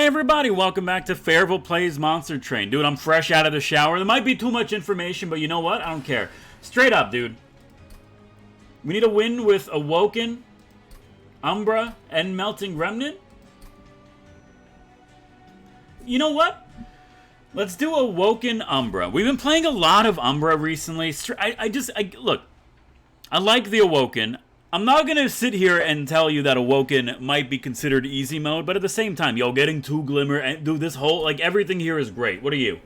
Hey everybody, welcome back to Fairville Plays Monster Train. Dude, I'm fresh out of the shower. There might be too much information, but you know what? I don't care. Straight up, dude. We need a win with Awoken, Umbra, and Melting Remnant. You know what? Let's do Awoken Umbra. We've been playing a lot of Umbra recently. Look, I like the Awoken. I'm not going to sit here and tell you that Awoken might be considered easy mode, but at the same time, yo, getting 2 Glimmer, and dude, this whole, like, everything here is great. What are you?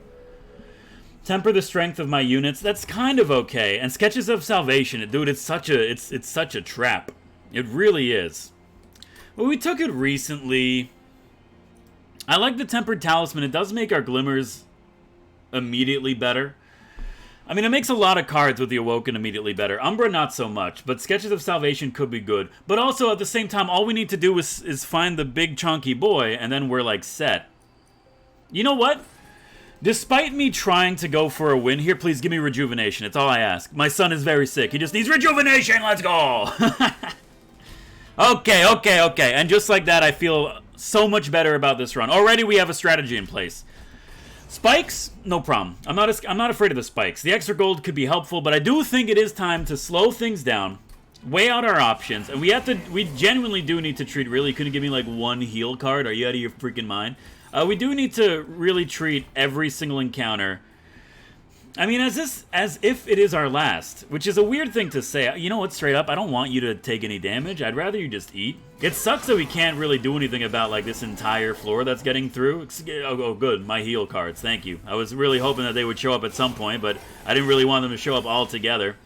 Temper the strength of my units, that's kind of okay. And Sketches of Salvation, dude, it's such a trap. It really is. Well, we took it recently. I like the Tempered Talisman. It does make our Glimmers immediately better. I mean, it makes a lot of cards with the Awoken immediately better. Umbra, not so much, but Sketches of Salvation could be good. But also, at the same time, all we need to do is find the big chunky boy, and then we're, like, set. You know what? Despite me trying to go for a win here, please give me Rejuvenation. It's all I ask. My son is very sick. He just needs Rejuvenation. Let's go! Okay. And just like that, I feel so much better about this run. Already, we have a strategy in place. Spikes, no problem. I'm not afraid of the spikes. The extra gold could be helpful, but I do think it is time to slow things down, weigh out our options, and we genuinely do need to treat, really, couldn't give me like one heal card? Are you out of your freaking mind? We do need to really treat every single encounter, I mean, as if it is our last, which is a weird thing to say. You know what, straight up, I don't want you to take any damage. I'd rather you just eat. It sucks that we can't really do anything about, like, this entire floor that's getting through. Oh, good, my heal cards, thank you. I was really hoping that they would show up at some point, but I didn't really want them to show up all together.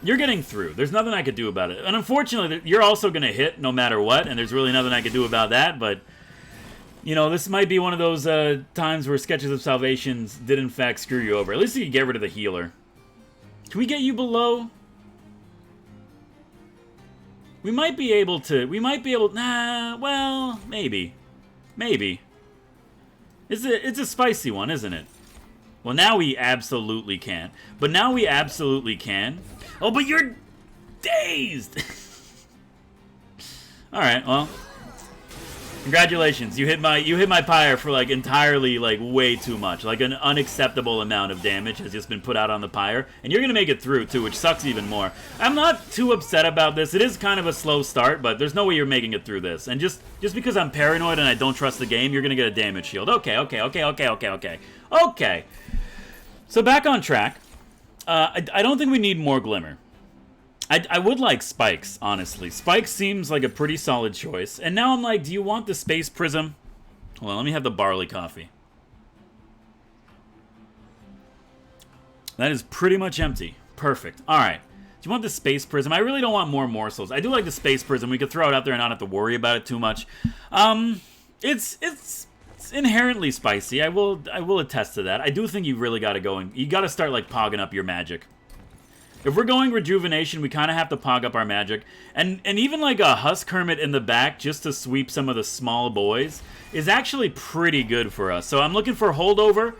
You're getting through. There's nothing I could do about it. And unfortunately, you're also going to hit no matter what, and there's really nothing I could do about that, but you know, this might be one of those times where Sketches of Salvations did in fact screw you over. At least you can get rid of the healer. Can we get you below? We might be able to. Nah, well, maybe. Maybe. It's a spicy one, isn't it? Well, now we absolutely can. But now we absolutely can. Oh, but you're dazed! Alright, well. Congratulations, you hit my pyre for like entirely like way too much. Like an unacceptable amount of damage has just been put out on the pyre, and you're gonna make it through too, which sucks even more. I'm not too upset about this. It is kind of a slow start, but there's no way you're making it through this. And just because I'm paranoid and I don't trust the game, you're gonna get a damage shield. Okay. So back on track. I don't think we need more Glimmer. I would like Spikes, honestly. Spikes seems like a pretty solid choice. And now I'm like, do you want the Space Prism? Hold on, let me have the barley coffee. That is pretty much empty. Perfect. Alright. Do you want the Space Prism? I really don't want more morsels. I do like the Space Prism. We could throw it out there and not have to worry about it too much. It's inherently spicy. I will attest to that. I do think you really got to go and you got to start like pogging up your magic. If we're going Rejuvenation, we kind of have to pog up our magic. And even like a Husk Hermit in the back just to sweep some of the small boys is actually pretty good for us. So I'm looking for Holdover.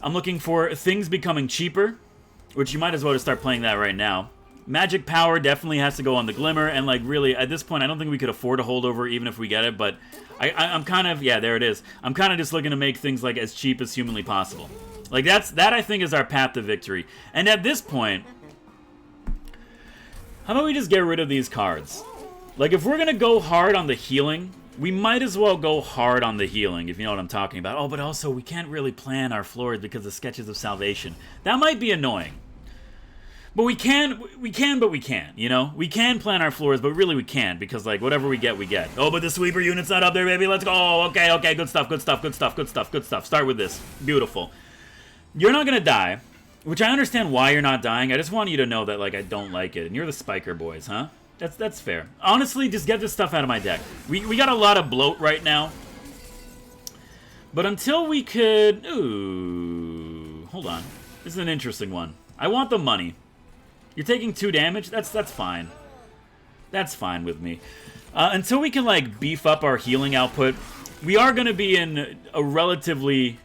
I'm looking for things becoming cheaper, which you might as well just start playing that right now. Magic Power definitely has to go on the Glimmer. And like really, at this point, I don't think we could afford a Holdover even if we get it. But I'm kind of, yeah, there it is. I'm kind of just looking to make things like as cheap as humanly possible. Like that I think is our path to victory. And at this point, how about we just get rid of these cards? Like, if we're going to go hard on the healing, we might as well go hard on the healing, if you know what I'm talking about. Oh, but also, we can't really plan our floors because of Sketches of Salvation. That might be annoying. But we can, but we can't, you know? We can plan our floors, but really we can't, because, like, whatever we get, we get. Oh, but the sweeper unit's not up there, baby. Let's go. Okay. Good stuff. Start with this. Beautiful. You're not going to die. Which I understand why you're not dying. I just want you to know that, like, I don't like it. And you're the Spiker boys, huh? That's fair. Honestly, just get this stuff out of my deck. We got a lot of bloat right now. But until we could... Ooh... Hold on. This is an interesting one. I want the money. You're taking 2 damage? That's fine. That's fine with me. Until we can, like, beef up our healing output, we are going to be in a relatively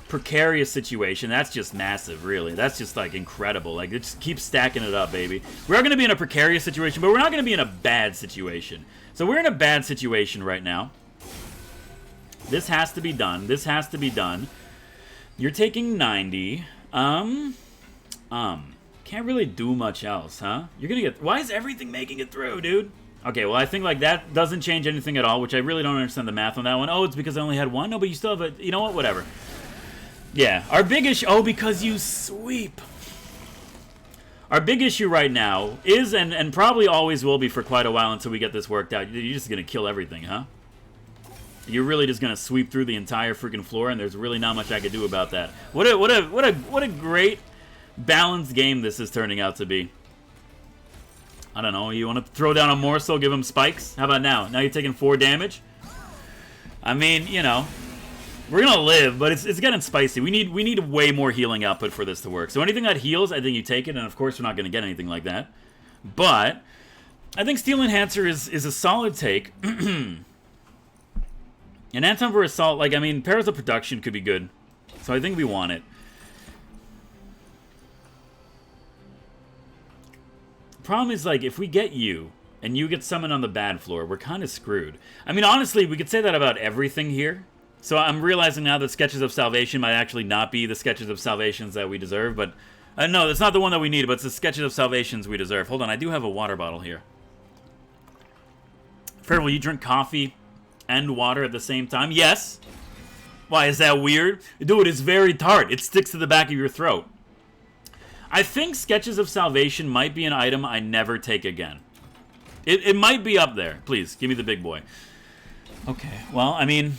precarious situation. That's just massive, really. That's just, like, incredible. Like, it just keeps stacking it up, baby. We're going to be in a precarious situation, but we're not going to be in a bad situation. So we're in a bad situation right now. This has to be done. This has to be done. You're taking 90. Can't really do much else, huh? You're gonna get... Why is everything making it through, dude? Okay, well, I think, like, that doesn't change anything at all, which I really don't understand the math on that one. Oh, it's because I only had one? No, but you still have a... You know what? Whatever. Yeah, our big issue... Oh, because you sweep. Our big issue right now is, and probably always will be for quite a while until we get this worked out, you're just gonna kill everything, huh? You're really just gonna sweep through the entire freaking floor, and there's really not much I could do about that. What a great balanced game this is turning out to be. I don't know. You want to throw down a morsel, give him spikes? How about now? Now you're taking 4 damage. I mean, you know, we're gonna live, but it's getting spicy. We need way more healing output for this to work. So anything that heals, I think you take it, and of course we're not gonna get anything like that. But I think Steel Enhancer is a solid take. And Anton for Assault, like, I mean, Perils of Production could be good. So I think we want it. The problem is, like, if we get you, and you get summoned on the bad floor, we're kind of screwed. I mean, honestly, we could say that about everything here. So I'm realizing now that Sketches of Salvation might actually not be the Sketches of Salvations that we deserve, but... no, that's not the one that we need, but it's the Sketches of Salvations we deserve. Hold on, I do have a water bottle here. Fred, will you drink coffee and water at the same time? Yes. Why, is that weird? Dude, it's very tart. It sticks to the back of your throat. I think Sketches of Salvation might be an item I never take again. It might be up there. Please, give me the big boy. Okay, well, I mean,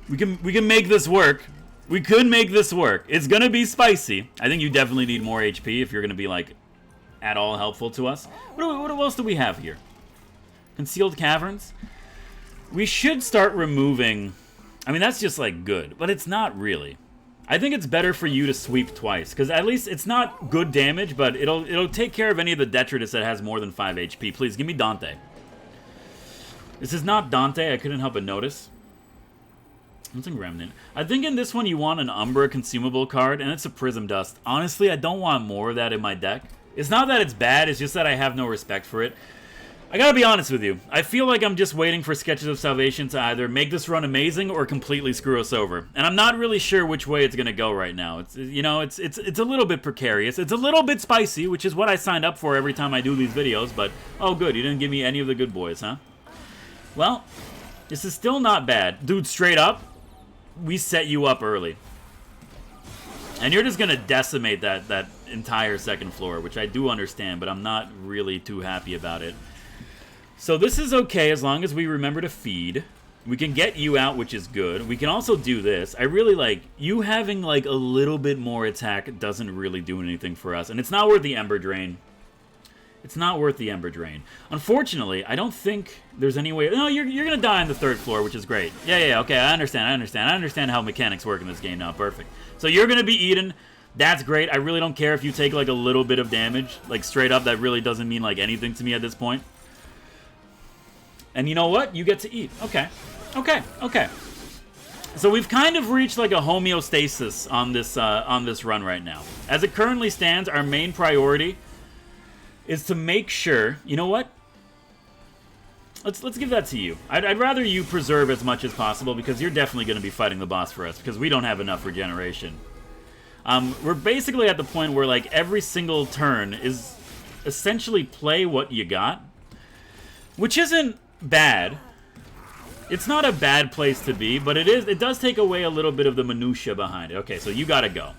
we can make this work. We could make this work. It's gonna be spicy. I think you definitely need more HP if you're gonna be, like, at all helpful to us. What else do we have here? Concealed Caverns? We should start removing... I mean, that's just, like, good. But it's not really. I think it's better for you to sweep twice. Because at least it's not good damage, but it'll take care of any of the detritus that has more than 5 HP. Please, give me Dante. This is not Dante. I couldn't help but notice. Something Remnant. I think in this one you want an Umbra consumable card, and it's a Prism Dust. Honestly, I don't want more of that in my deck. It's not that it's bad, it's just that I have no respect for it. I gotta be honest with you. I feel like I'm just waiting for Sketches of Salvation to either make this run amazing or completely screw us over. And I'm not really sure which way it's gonna go right now. It's, you know, it's a little bit precarious. It's a little bit spicy, which is what I signed up for every time I do these videos, but oh good, you didn't give me any of the good boys, huh? Well, this is still not bad. Dude, straight up, we set you up early. And you're just gonna decimate that entire second floor, which I do understand, but I'm not really too happy about it. So this is okay as long as we remember to feed. We can get you out, which is good. We can also do this. I really like you having like a little bit more attack doesn't really do anything for us. And it's not worth the Ember Drain. It's not worth the Ember Drain. Unfortunately, I don't think there's any way... No, you're going to die on the third floor, which is great. Yeah, okay, I understand. I understand how mechanics work in this game now. Perfect. So you're going to be eaten. That's great. I really don't care if you take like a little bit of damage. Like straight up, that really doesn't mean like anything to me at this point. And you know what? You get to eat. Okay. So we've kind of reached like a homeostasis on this run right now. As it currently stands, our main priority is to make sure... You know what? Let's give that to you. I'd rather you preserve as much as possible because you're definitely going to be fighting the boss for us because we don't have enough regeneration. We're basically at the point where like every single turn is essentially play what you got, which isn't bad. It's not a bad place to be, but it does take away a little bit of the minutia behind it. Okay, so you gotta go.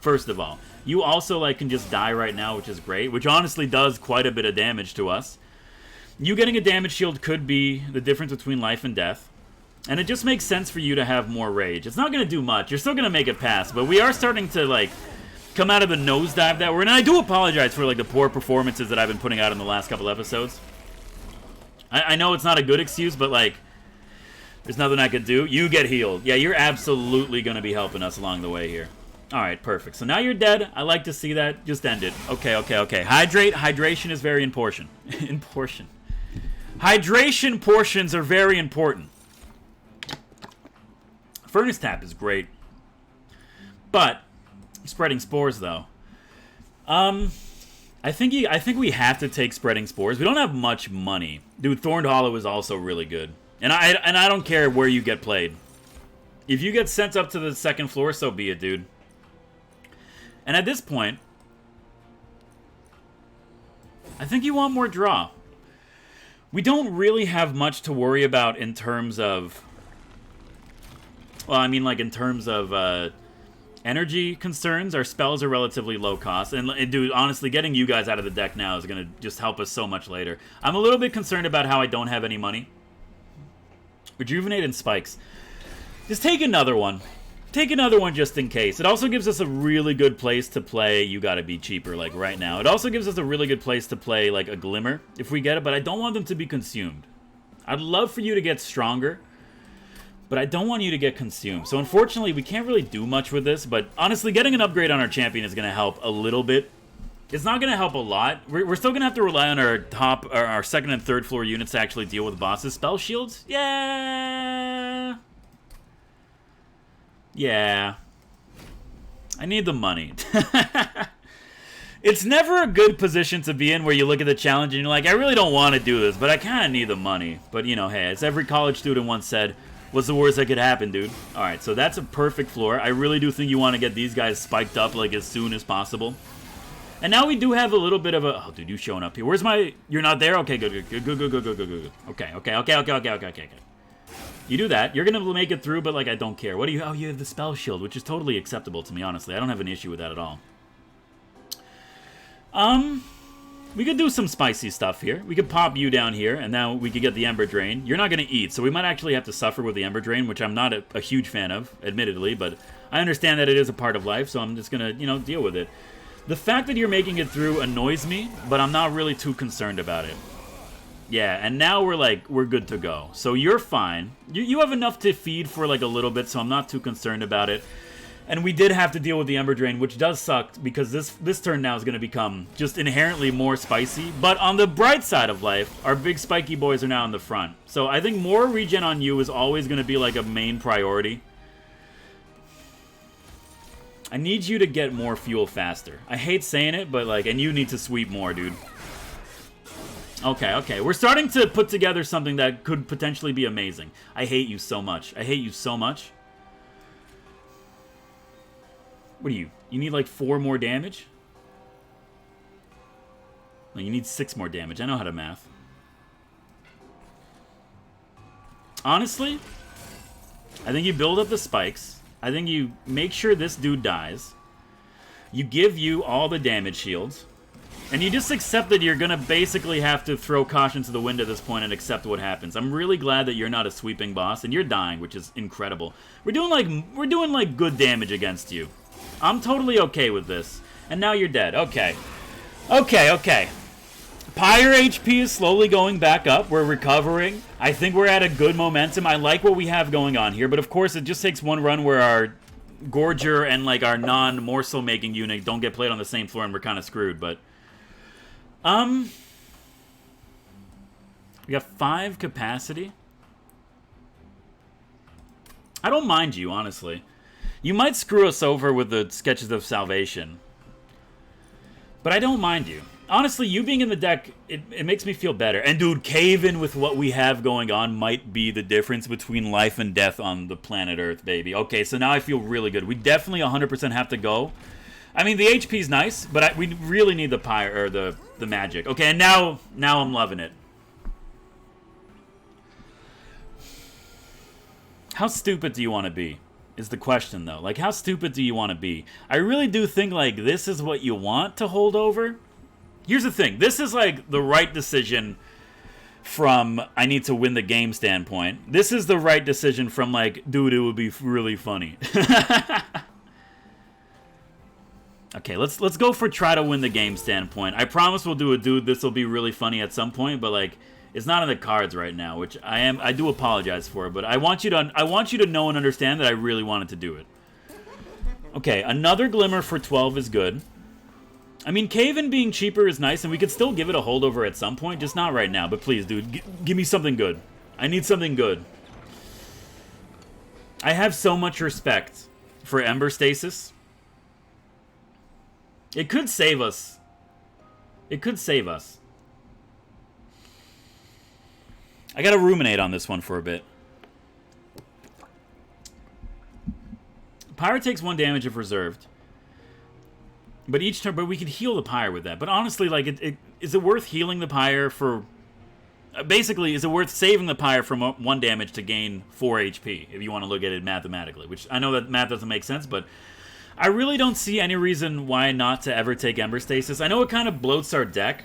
First of all, you also like can just die right now, which is great, which honestly does quite a bit of damage to us. You getting a damage shield could be the difference between life and death, and it just makes sense for you to have more rage. It's not gonna do much. You're still gonna make it pass, but we are starting to like come out of the nosedive that we're in. And I do apologize for like the poor performances that I've been putting out in the last couple episodes. I know it's not a good excuse, but, like, there's nothing I could do. You get healed. Yeah, you're absolutely going to be helping us along the way here. All right, perfect. So now you're dead. I like to see that. Just end it. Okay. Hydrate. Hydration is very important. Hydration portions are very important. Furnace Tap is great. But, spreading spores, though. I think we have to take Spreading Spores. We don't have much money. Dude, Thorned Hollow is also really good. And I don't care where you get played. If you get sent up to the second floor, so be it, dude. And at this point, I think you want more draw. We don't really have much to worry about in terms of... Well, I mean, like, in terms of energy concerns. Our spells are relatively low cost. And, dude, honestly, getting you guys out of the deck now is going to just help us so much later. I'm a little bit concerned about how I don't have any money. Rejuvenate and Spikes. Just take another one. Take another one just in case. It also gives us a really good place to play You Gotta Be Cheaper, like, right now. It also gives us a really good place to play, like, a Glimmer, if we get it, but I don't want them to be consumed. I'd love for you to get stronger, but I don't want you to get consumed. So, unfortunately, we can't really do much with this, but honestly, getting an upgrade on our champion is going to help a little bit. It's not going to help a lot. We're still going to have to rely on our second and third floor units to actually deal with bosses. Spell shields? Yeah. Yeah. I need the money. It's never a good position to be in where you look at the challenge and you're like, I really don't want to do this, but I kind of need the money. But, you know, hey, as every college student once said, what's the worst that could happen, dude? Alright, so that's a perfect floor. I really do think you want to get these guys spiked up, like, as soon as possible. And now we do have a little bit of a... Oh, dude, you showing up here. Where's my... You're not there? Okay, good. Okay. You do that. You're going to make it through, but, like, I don't care. What do you... Oh, you have the spell shield, which is totally acceptable to me, honestly. I don't have an issue with that at all. We could do some spicy stuff here. We could pop you down here, and now we could get the Ember Drain. You're not going to eat, so we might actually have to suffer with the Ember Drain, which I'm not a huge fan of, admittedly, but I understand that it is a part of life, so I'm just going to, you know, deal with it. The fact that you're making it through annoys me, but I'm not really too concerned about it. Yeah, and now we're good to go. So you're fine. You have enough to feed for, like, a little bit, so I'm not too concerned about it. And we did have to deal with the Ember Drain, which does suck, because this turn now is going to become just inherently more spicy. But on the bright side of life, our big spiky boys are now in the front. So I think more regen on you is always going to be, like, a main priority. I need you to get more fuel faster. I hate saying it, but, like, and you need to sweep more, dude. Okay. We're starting to put together something that could potentially be amazing. I hate you so much. I hate you so much. What do you... You need, like, 4 more damage? No, you need 6 more damage. I know how to math. Honestly, I think you build up the spikes. I think you make sure this dude dies. You give you all the damage shields. And you just accept that you're going to basically have to throw caution to the wind at this point and accept what happens. I'm really glad that you're not a sweeping boss, and you're dying, which is incredible. We're doing like good damage against you. I'm totally okay with this. And now you're dead. Okay. Pyre HP is slowly going back up. We're recovering. I think we're at a good momentum. I like what we have going on here, but of course it just takes one run where our Gorger and, like, our non-morsel making unit don't get played on the same floor and we're kind of screwed, but we got 5 capacity. I don't mind you, honestly. You might screw us over with the Sketches of Salvation, but I don't mind you. Honestly, you being in the deck, it makes me feel better. And dude, cave in with what we have going on might be the difference between life and death on the planet Earth, baby. Okay, so now I feel really good. We definitely 100% have to go. I mean, the HP's nice, but we really need the pyre, or the magic. Okay, and now I'm loving it. How stupid do you want to be? Is the question, though. Like, how stupid do you want to be? I really do think, like, this is what you want to hold over. Here's the thing. This is, like, the right decision from I need to win the game standpoint. This is the right decision from, like, dude, it would be really funny. Okay, let's go for try to win the game standpoint. I promise we'll do a dude, this will be really funny at some point, but, like, it's not in the cards right now, which I do apologize for, but I want you to know and understand that I really wanted to do it. Okay, another Glimmer for 12 is good. I mean, Cave-In being cheaper is nice, and we could still give it a holdover at some point, just not right now. But please, dude, give me something good. I need something good. I have so much respect for Ember Stasis. It could save us. It could save us. I gotta ruminate on this one for a bit. Pyre takes 1 damage if reserved. But each turn, but we could heal the pyre with that. But honestly, like, is it worth healing the pyre for... basically, is it worth saving the pyre from 1 damage to gain 4 HP, if you want to look at it mathematically? Which, I know that math doesn't make sense, but I really don't see any reason why not to ever take Ember Stasis. I know it kind of bloats our deck,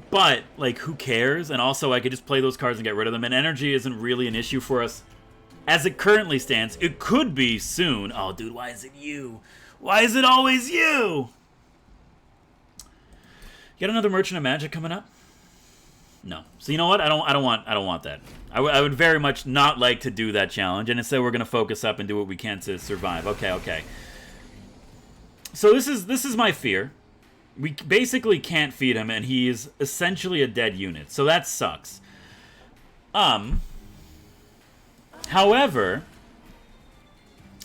but, like, who cares? And also, I could just play those cards and get rid of them, and energy isn't really an issue for us. As it currently stands, it could be soon. Oh, dude, why is it you? Why is it always you? Get another Merchant of Magic coming up? No. So you know what? I don't want that. I would very much not like to do that challenge, and instead we're gonna focus up and do what we can to survive. Okay. So this is my fear. We basically can't feed him, and he is essentially a dead unit. So that sucks. However,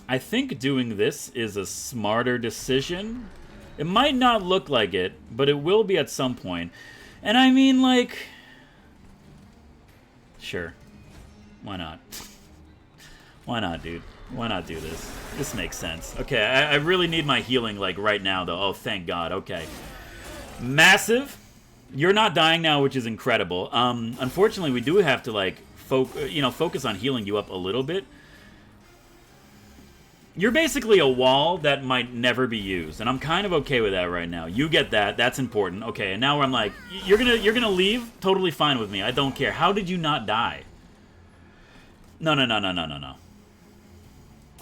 I think doing this is a smarter decision. It might not look like it, but it will be at some point. And I mean, like... sure. Why not? Why not, dude? Why not do this? This makes sense. Okay, I really need my healing, like, right now, though. Oh, thank God. Okay. Massive. You're not dying now, which is incredible. Unfortunately, we do have to, like, focus on healing you up a little bit. You're basically a wall that might never be used, and I'm kind of okay with that right now. You get that. That's important. Okay, and now I'm like, you're gonna leave? Totally fine with me. I don't care. How did you not die? No.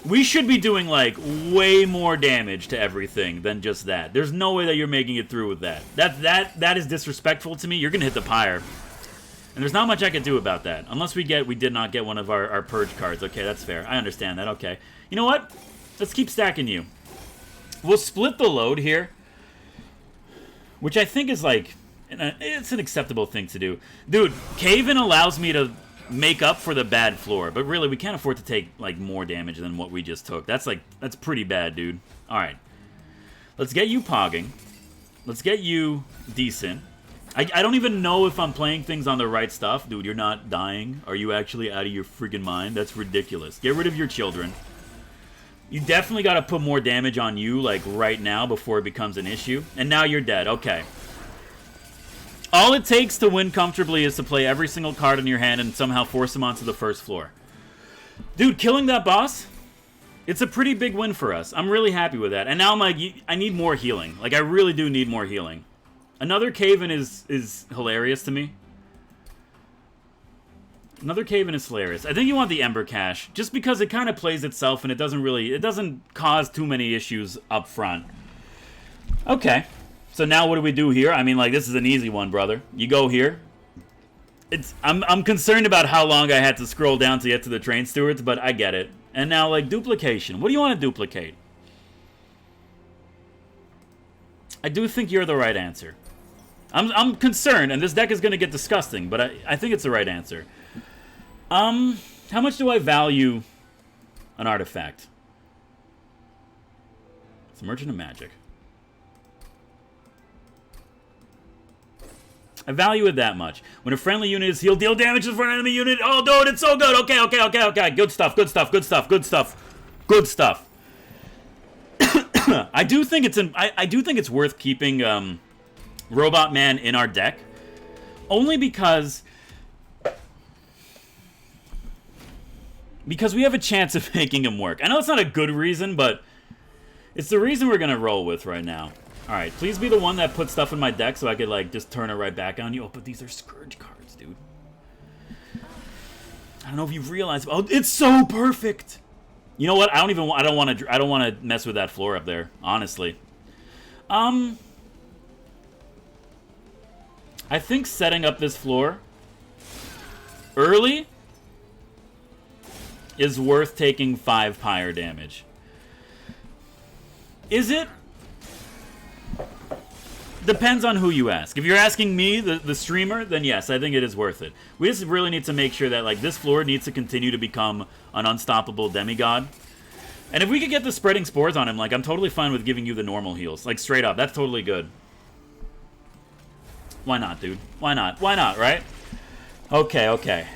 We should be doing, like, way more damage to everything than just that. There's no way that you're making it through with that. That is disrespectful to me. You're gonna hit the pyre. And there's not much I can do about that. Unless we did not get one of our purge cards. Okay, that's fair. I understand that. Okay. You know what? Let's keep stacking you. We'll split the load here. Which I think is, like... it's an acceptable thing to do. Dude, Cave-In allows me to make up for the bad floor. But really, we can't afford to take, like, more damage than what we just took. That's pretty bad, dude. Alright. Let's get you pogging. Let's get you decent. I don't even know if I'm playing things on the right stuff. Dude, you're not dying. Are you actually out of your freaking mind? That's ridiculous. Get rid of your children. You definitely got to put more damage on you, like, right now before it becomes an issue. And now you're dead. Okay. All it takes to win comfortably is to play every single card in your hand and somehow force him onto the first floor. Dude, killing that boss, it's a pretty big win for us. I'm really happy with that. And now I'm like, I need more healing. Like, I really do need more healing. Another Cave-In is hilarious to me. Another Cave-In is hilarious. I think you want the Ember Cache, just because it kind of plays itself and it doesn't cause too many issues up front. Okay. So now what do we do here? I mean, like, this is an easy one, brother. You go here. I'm concerned about how long I had to scroll down to get to the Train Stewards, but I get it. And now, like, duplication. What do you want to duplicate? I do think you're the right answer. I'm concerned, and this deck is going to get disgusting, but I think it's the right answer. How much do I value an artifact? It's a Merchant of Magic. I value it that much. When a friendly unit is healed, deal damage to an enemy unit. Oh, dude, it's so good. Okay. Good stuff. I do think it's worth keeping Robot Man in our deck, only because we have a chance of making him work. I know it's not a good reason, but it's the reason we're gonna roll with right now. All right, please be the one that puts stuff in my deck so I could, like, just turn it right back on you. Oh, but these are Scourge cards, dude. I don't know if you've realized. Oh, it's so perfect. You know what? I don't want to mess with that floor up there, honestly. I think setting up this floor early is worth taking 5 pyre damage. Is it? Depends on who you ask. If you're asking me, the streamer, then yes, I think it is worth it. We just really need to make sure that, like, this floor needs to continue to become an unstoppable demigod. And if we could get the spreading spores on him, like, I'm totally fine with giving you the normal heals. Like, straight up, that's totally good. Why not, dude? Why not? Why not, right? Okay, okay.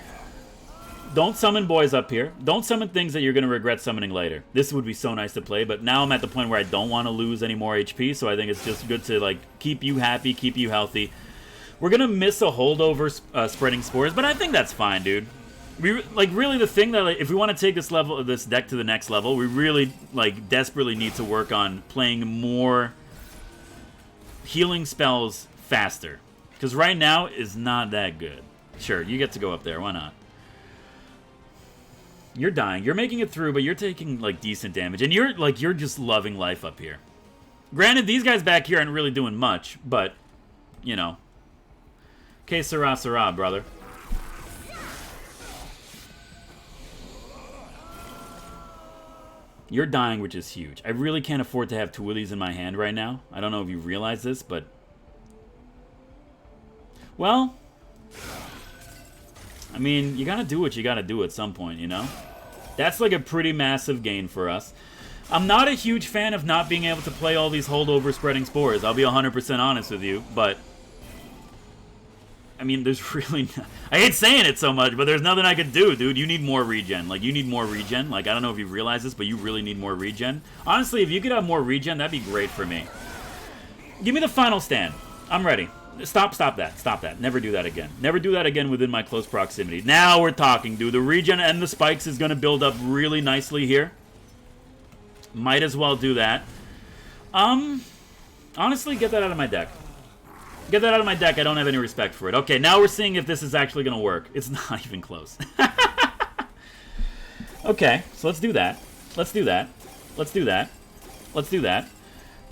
Don't summon boys up here. Don't summon things that you're going to regret summoning later. This would be so nice to play, but now I'm at the point where I don't want to lose any more HP, so I think it's just good to, like, keep you happy, keep you healthy. We're going to miss a holdover spreading spores, but I think that's fine, dude. Really the thing that, like, if we want to take this deck to the next level, we really, like, desperately need to work on playing more healing spells faster. Because right now is not that good. Sure, you get to go up there. Why not? You're dying. You're making it through, but you're taking, like, decent damage. And you're just loving life up here. Granted, these guys back here aren't really doing much, but, you know. Que sera, sera, brother. You're dying, which is huge. I really can't afford to have two of these in my hand right now. I don't know if you realize this, but... Well... I mean, you gotta do what you gotta do at some point, you know? That's like a pretty massive gain for us. I'm not a huge fan of not being able to play all these holdover spreading spores. I'll be 100% honest with you, but... I mean, there's really... I hate saying it so much, but there's nothing I could do, dude. You need more regen. Like, you need more regen. Like, I don't know if you realize this, but you really need more regen. Honestly, if you could have more regen, that'd be great for me. Give me the final stand. I'm ready. Stop that. Stop that. Never do that again. Never do that again within my close proximity. Now we're talking, dude. The regen and the spikes is going to build up really nicely here. Might as well do that. Honestly, get that out of my deck. Get that out of my deck. I don't have any respect for it. Okay, now we're seeing if this is actually going to work. It's not even close. Okay, so let's do that. Let's do that. Let's do that. Let's do that.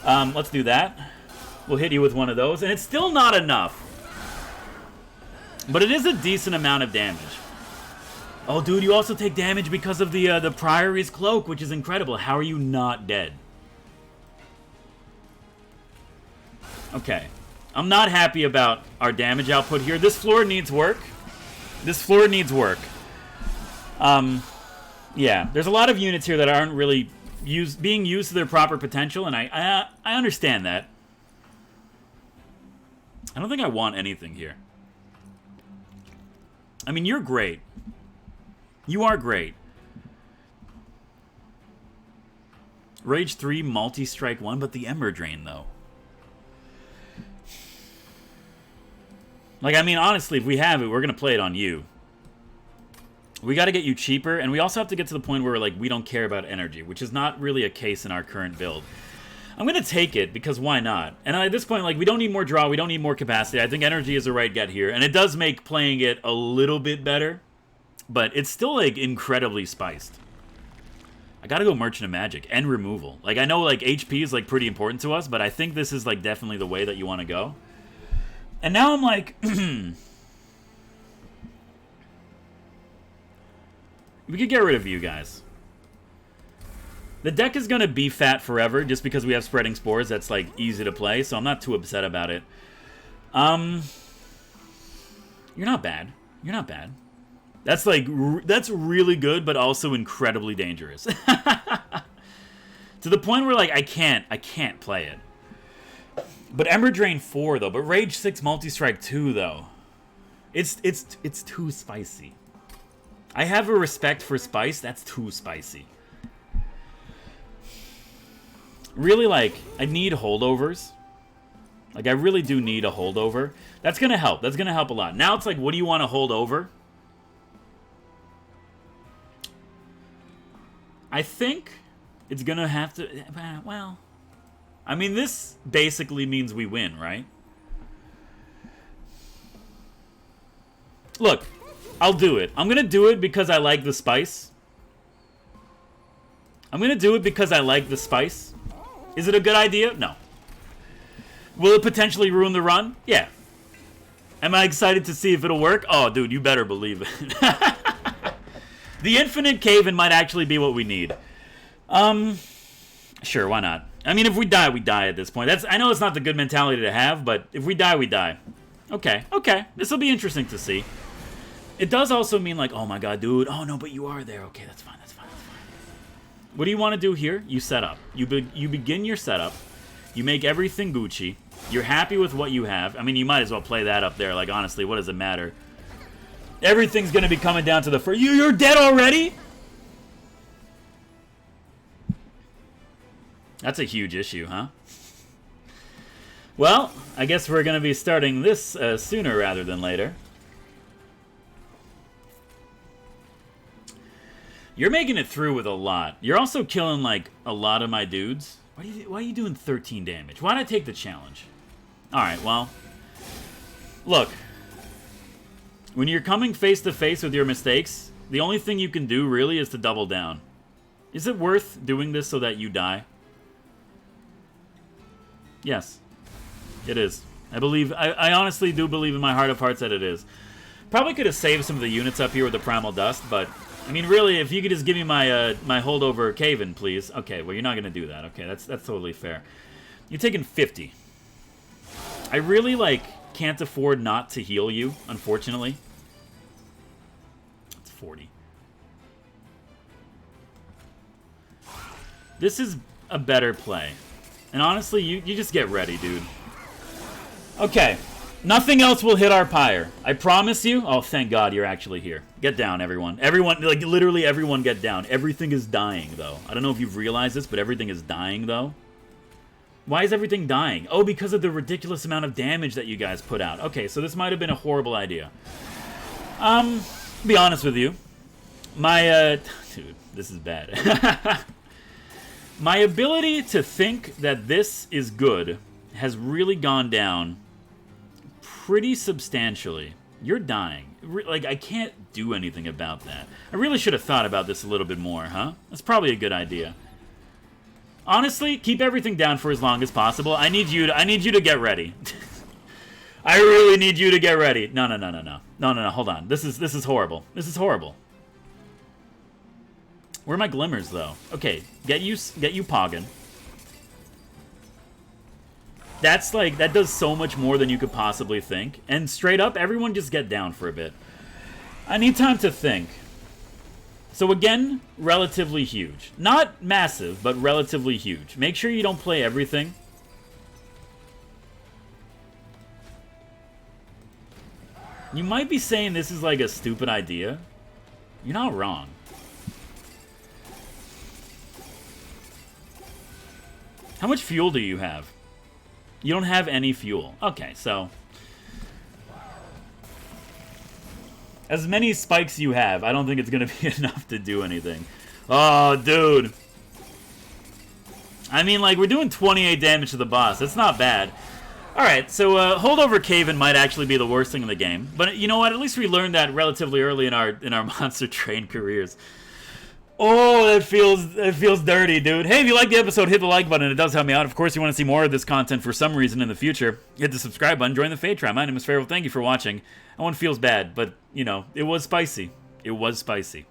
Let's do that. We'll hit you with one of those, and it's still not enough. But it is a decent amount of damage. Oh, dude, you also take damage because of the Priory's Cloak, which is incredible. How are you not dead? Okay. I'm not happy about our damage output here. This floor needs work. This floor needs work. Yeah, there's a lot of units here that aren't really being used to their proper potential, and I understand that. I don't think I want anything here. I mean, you're great. You are great. Rage 3, multi-strike 1, but the Ember Drain, though. Like, I mean, honestly, if we have it, we're going to play it on you. We got to get you cheaper, and we also have to get to the point where, like, we don't care about energy, which is not really a case in our current build. I'm going to take it, because why not? And at this point, like, we don't need more draw, we don't need more capacity. I think energy is the right get here, and it does make playing it a little bit better, but it's still, like, incredibly spiced. I gotta go Merchant of Magic, and removal. Like, I know, like, HP is, like, pretty important to us, but I think this is, like, definitely the way that you want to go. And now I'm like, we could get rid of you guys. The deck is going to be fat forever just because we have Spreading Spores. That's, like, easy to play, so I'm not too upset about it. You're not bad. You're not bad. That's, like, that's really good, but also incredibly dangerous. To the point where, like, I can't play it. But Ember Drain 4, though. But Rage 6 Multi-Strike 2, though. It's too spicy. I have a respect for spice. That's too spicy. Really, like, I need holdovers. Like, I really do need a holdover. That's going to help. That's going to help a lot. Now it's like, what do you want to hold over? I think it's going to have to... Well... I mean, this basically means we win, right? Look, I'll do it. I'm going to do it because I like the spice. I'm going to do it because I like the spice. Is it a good idea? No. Will it potentially ruin the run? Yeah. Am I excited to see if it'll work? Oh, dude, you better believe it. The Infinite Cave-In might actually be what we need. Sure, why not? I mean, if we die, we die at this point. I know it's not the good mentality to have, but if we die, we die. Okay, okay. This will be interesting to see. It does also mean, like, oh my god, dude. Oh, no, but you are there. Okay, that's fine, that's fine, that's fine. What do you want to do here? You set up. You begin your setup. You make everything Gucci. You're happy with what you have. I mean, you might as well play that up there. Like, honestly, what does it matter? Everything's going to be coming down to the first. You're dead already? That's a huge issue, huh? Well, I guess we're going to be starting this sooner rather than later. You're making it through with a lot. You're also killing, like, a lot of my dudes. Why are you doing 13 damage? Why'd I take the challenge? Alright, well. Look. When you're coming face to face with your mistakes, the only thing you can do, really, is to double down. Is it worth doing this so that you die? Yes. It is. I honestly do believe in my heart of hearts that it is. Probably could have saved some of the units up here with the Primal Dust, but... I mean, really, if you could just give me my my holdover cave-in, please. Okay, well, you're not going to do that. Okay, that's totally fair. You're taking 50. I really, like, can't afford not to heal you, unfortunately. It's 40. This is a better play. And honestly, you just get ready, dude. Okay. Nothing else will hit our pyre. I promise you. Oh, thank God you're actually here. Get down, everyone. Everyone, like, literally everyone get down. Everything is dying, though. I don't know if you've realized this, but everything is dying, though. Why is everything dying? Oh, because of the ridiculous amount of damage that you guys put out. Okay, so this might have been a horrible idea. To be honest with you. My, dude, this is bad. My ability to think that this is good has really gone down pretty substantially. You're dying. Like, I can't do anything about that. I really should have thought about this a little bit more, huh? That's probably a good idea. Honestly, keep everything down for as long as possible. I need you to get ready. I really need you to get ready. No, hold on. This is horrible. This is horrible. Where are my glimmers, though? Okay, get you pogging. That's like, that does so much more than you could possibly think. And straight up, everyone just get down for a bit. I need time to think. So again, relatively huge. Not massive, but relatively huge. Make sure you don't play everything. You might be saying this is like a stupid idea. You're not wrong. How much fuel do you have? You don't have any fuel. Okay, so... as many spikes you have, I don't think it's going to be enough to do anything. Oh, dude. I mean, like, we're doing 28 damage to the boss. That's not bad. Alright, so holdover cave-in might actually be the worst thing in the game. But you know what? At least we learned that relatively early in our monster train careers. Oh, that feels dirty, dude. Hey, if you like the episode, hit the like button. It does help me out. Of course, you want to see more of this content for some reason in the future, hit the subscribe button, join the Fade Tribe. My name is Pharaoh. Thank you for watching. That one feels bad, but, you know, it was spicy. It was spicy.